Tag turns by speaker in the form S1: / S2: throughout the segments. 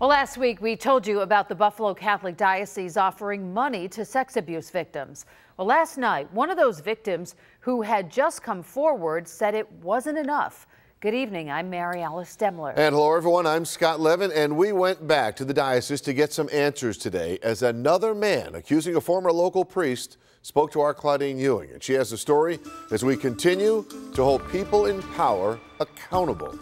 S1: Well, last week we told you about the Buffalo Catholic Diocese offering money to sex abuse victims. Well, last night, one of those victims who had just come forward said it wasn't enough. Good evening, I'm Mary Alice Demler.
S2: And hello everyone, I'm Scott Levin, and we went back to the diocese to get some answers today as another man accusing a former local priest spoke to our Claudine Ewing. And she has the story as we continue to hold people in power accountable.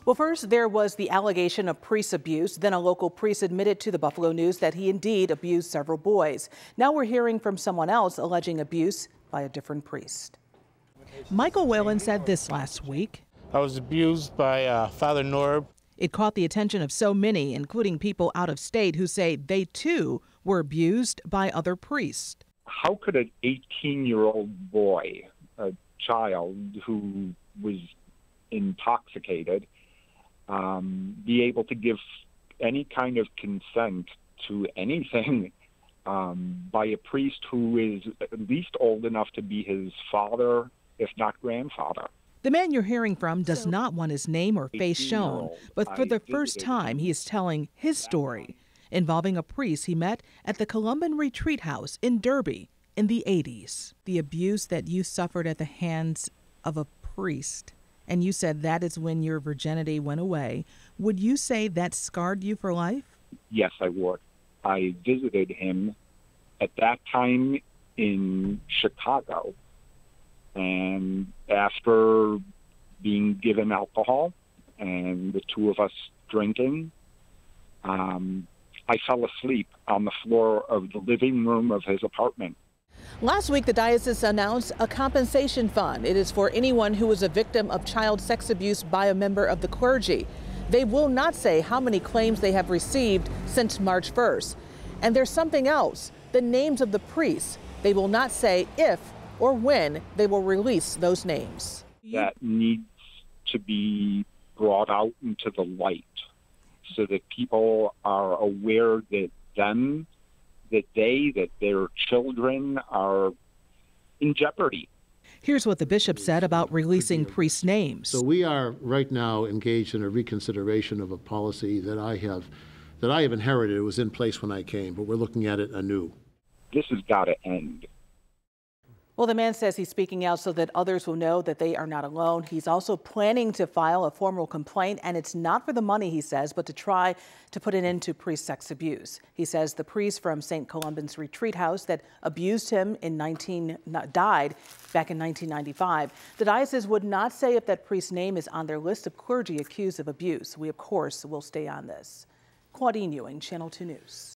S3: Well, first, there was the allegation of priest abuse. Then a local priest admitted to the Buffalo News that he indeed abused several boys. Now we're hearing from someone else alleging abuse by a different priest.
S4: Michael Whalen said this last week.
S5: I was abused by Father Norb.
S4: It caught the attention of so many, including people out of state, who say they too were abused by other priests.
S6: How could an 18-year-old boy, a child who was intoxicated, be able to give any kind of consent to anything by a priest who is at least old enough to be his father, if not grandfather?
S4: The man you're hearing from does not want his name or face shown, but for the first time he is telling his story involving a priest he met at the Columban Retreat House in Derby in the 80s. The abuse that you suffered at the hands of a priest, and you said that is when your virginity went away. Would you say that scarred you for life?
S6: Yes, I would. I visited him at that time in Chicago, and after being given alcohol and the two of us drinking, I fell asleep on the floor of the living room of his apartment.
S3: Last week, the diocese announced a compensation fund. It is for anyone who was a victim of child sex abuse by a member of the clergy. They will not say how many claims they have received since March 1st. And there's something else, the names of the priests. They will not say if or when they will release those names.
S6: That needs to be brought out into the light so that people are aware that their children are in jeopardy.
S4: Here's what the bishop said about releasing priest names.
S7: So we are right now engaged in a reconsideration of a policy that I have inherited. It was in place when I came, but we're looking at it anew.
S6: This has got to end.
S3: Well, the man says he's speaking out so that others will know that they are not alone. He's also planning to file a formal complaint, and it's not for the money, he says, but to try to put an end to priest sex abuse. He says the priest from St. Columban's Retreat House that abused him died back in 1995. The diocese would not say if that priest's name is on their list of clergy accused of abuse. We, of course, will stay on this. Claudine Ewing, Channel 2 News.